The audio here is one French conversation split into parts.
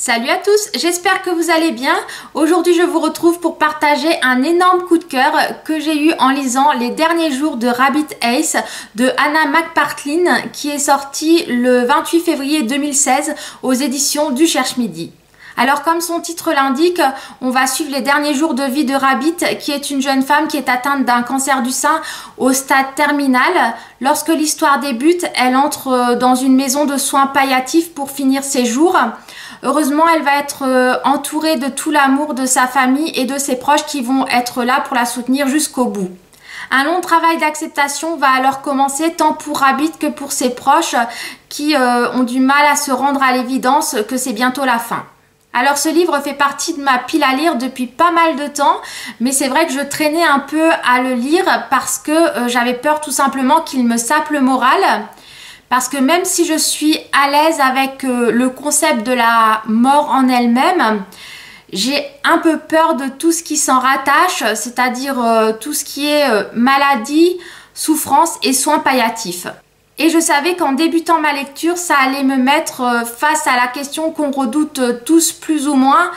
Salut à tous, j'espère que vous allez bien. Aujourd'hui je vous retrouve pour partager un énorme coup de cœur que j'ai eu en lisant Les derniers jours de Rabbit Ace de Anna McPartlin qui est sorti le 28 février 2016 aux éditions du Cherche Midi. Alors comme son titre l'indique, on va suivre les derniers jours de vie de Rabbit qui est une jeune femme qui est atteinte d'un cancer du sein au stade terminal. Lorsque l'histoire débute, elle entre dans une maison de soins palliatifs pour finir ses jours. Heureusement, elle va être entourée de tout l'amour de sa famille et de ses proches qui vont être là pour la soutenir jusqu'au bout. Un long travail d'acceptation va alors commencer tant pour Rabbit que pour ses proches qui ont du mal à se rendre à l'évidence que c'est bientôt la fin. Alors ce livre fait partie de ma pile à lire depuis pas mal de temps, mais c'est vrai que je traînais un peu à le lire parce que j'avais peur tout simplement qu'il me sape le moral. Parce que même si je suis à l'aise avec le concept de la mort en elle-même, j'ai un peu peur de tout ce qui s'en rattache, c'est-à-dire tout ce qui est maladie, souffrance et soins palliatifs. Et je savais qu'en débutant ma lecture, ça allait me mettre face à la question qu'on redoute tous plus ou moins,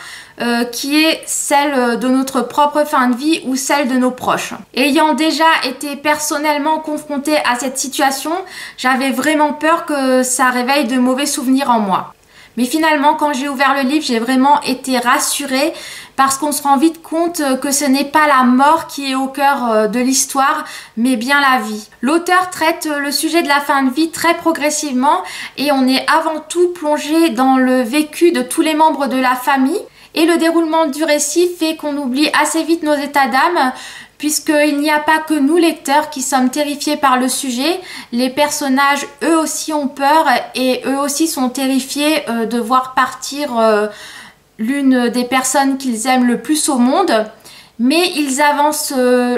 qui est celle de notre propre fin de vie ou celle de nos proches. Ayant déjà été personnellement confrontée à cette situation, j'avais vraiment peur que ça réveille de mauvais souvenirs en moi. Mais finalement, quand j'ai ouvert le livre, j'ai vraiment été rassurée parce qu'on se rend vite compte que ce n'est pas la mort qui est au cœur de l'histoire, mais bien la vie. L'auteur traite le sujet de la fin de vie très progressivement et on est avant tout plongé dans le vécu de tous les membres de la famille. Et le déroulement du récit fait qu'on oublie assez vite nos états d'âme, puisqu'il n'y a pas que nous lecteurs qui sommes terrifiés par le sujet. Les personnages eux aussi ont peur et eux aussi sont terrifiés de voir partir l'une des personnes qu'ils aiment le plus au monde. Mais ils avancent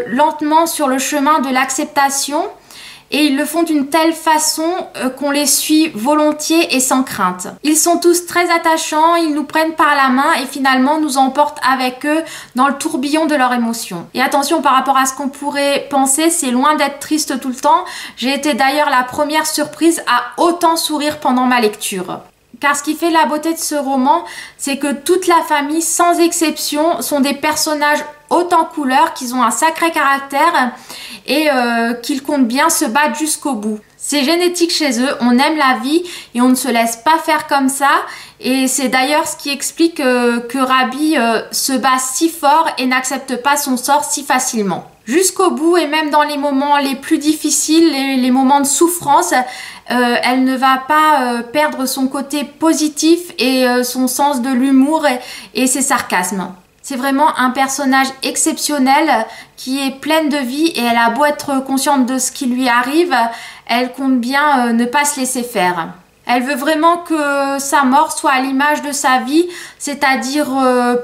lentement sur le chemin de l'acceptation et ils le font d'une telle façon qu'on les suit volontiers et sans crainte. Ils sont tous très attachants, ils nous prennent par la main et finalement nous emportent avec eux dans le tourbillon de leurs émotions. Et attention, par rapport à ce qu'on pourrait penser, c'est loin d'être triste tout le temps. J'ai été d'ailleurs la première surprise à autant sourire pendant ma lecture. Car ce qui fait la beauté de ce roman, c'est que toute la famille, sans exception, sont des personnages haut en couleur, qu'ils ont un sacré caractère et qu'ils comptent bien se battre jusqu'au bout. C'est génétique chez eux, on aime la vie et on ne se laisse pas faire comme ça. Et c'est d'ailleurs ce qui explique que Rabbit se bat si fort et n'accepte pas son sort si facilement. Jusqu'au bout et même dans les moments les plus difficiles, les moments de souffrance, elle ne va pas perdre son côté positif et son sens de l'humour et ses sarcasmes. C'est vraiment un personnage exceptionnel qui est pleine de vie et elle a beau être consciente de ce qui lui arrive, elle compte bien ne pas se laisser faire. Elle veut vraiment que sa mort soit à l'image de sa vie, c'est-à-dire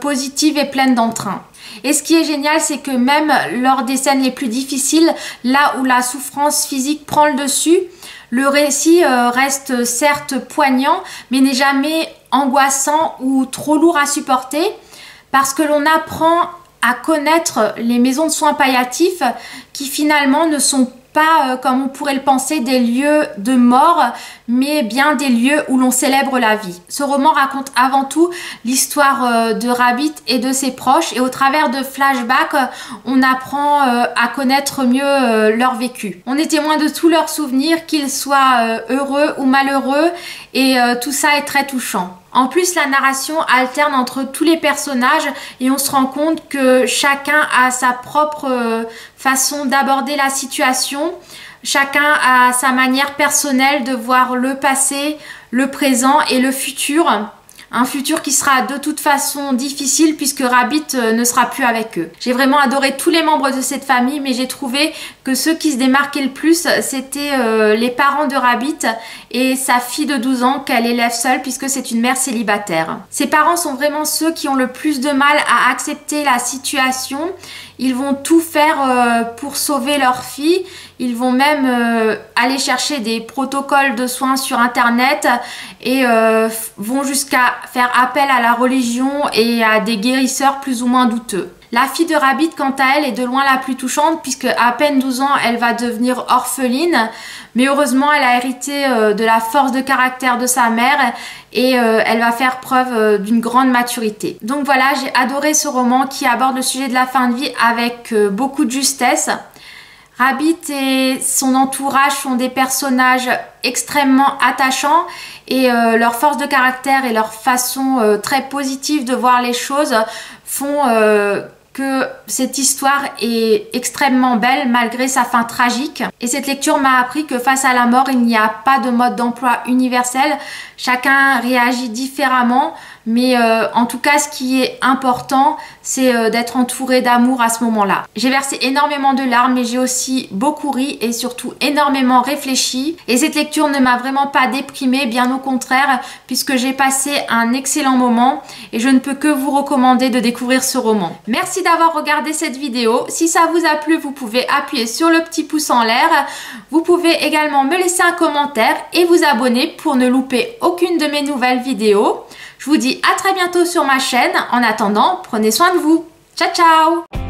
positive et pleine d'entrain. Et ce qui est génial, c'est que même lors des scènes les plus difficiles, là où la souffrance physique prend le dessus, le récit reste certes poignant, mais n'est jamais angoissant ou trop lourd à supporter, parce que l'on apprend à connaître les maisons de soins palliatifs qui finalement ne sont pas, comme on pourrait le penser, des lieux de mort, mais bien des lieux où l'on célèbre la vie. Ce roman raconte avant tout l'histoire de Rabbit et de ses proches, et au travers de flashbacks, on apprend à connaître mieux leur vécu. On est témoin de tous leurs souvenirs, qu'ils soient heureux ou malheureux, et tout ça est très touchant. En plus, la narration alterne entre tous les personnages et on se rend compte que chacun a sa propre façon d'aborder la situation. Chacun a sa manière personnelle de voir le passé, le présent et le futur. Un futur qui sera de toute façon difficile puisque Rabbit ne sera plus avec eux. J'ai vraiment adoré tous les membres de cette famille, mais j'ai trouvé que ceux qui se démarquaient le plus, c'était les parents de Rabbit et sa fille de 12 ans qu'elle élève seule puisque c'est une mère célibataire. Ses parents sont vraiment ceux qui ont le plus de mal à accepter la situation. Ils vont tout faire pour sauver leur fille. Ils vont même aller chercher des protocoles de soins sur internet et vont jusqu'à faire appel à la religion et à des guérisseurs plus ou moins douteux. La fille de Rabbit, quant à elle, est de loin la plus touchante puisque à peine 12 ans, elle va devenir orpheline. Mais heureusement, elle a hérité de la force de caractère de sa mère et elle va faire preuve d'une grande maturité. Donc voilà, j'ai adoré ce roman qui aborde le sujet de la fin de vie avec beaucoup de justesse. Rabbit et son entourage sont des personnages extrêmement attachants et leur force de caractère et leur façon très positive de voir les choses font que cette histoire est extrêmement belle malgré sa fin tragique. Et cette lecture m'a appris que face à la mort, il n'y a pas de mode d'emploi universel. Chacun réagit différemment, mais en tout cas, ce qui est important, c'est d'être entouré d'amour à ce moment-là. J'ai versé énormément de larmes, mais j'ai aussi beaucoup ri et surtout énormément réfléchi. Et cette lecture ne m'a vraiment pas déprimée, bien au contraire, puisque j'ai passé un excellent moment et je ne peux que vous recommander de découvrir ce roman. Merci d'avoir regardé cette vidéo. Si ça vous a plu, vous pouvez appuyer sur le petit pouce en l'air. Vous pouvez également me laisser un commentaire et vous abonner pour ne louper aucune de mes nouvelles vidéos. Je vous dis à très bientôt sur ma chaîne. En attendant, prenez soin de vous. Ciao, ciao!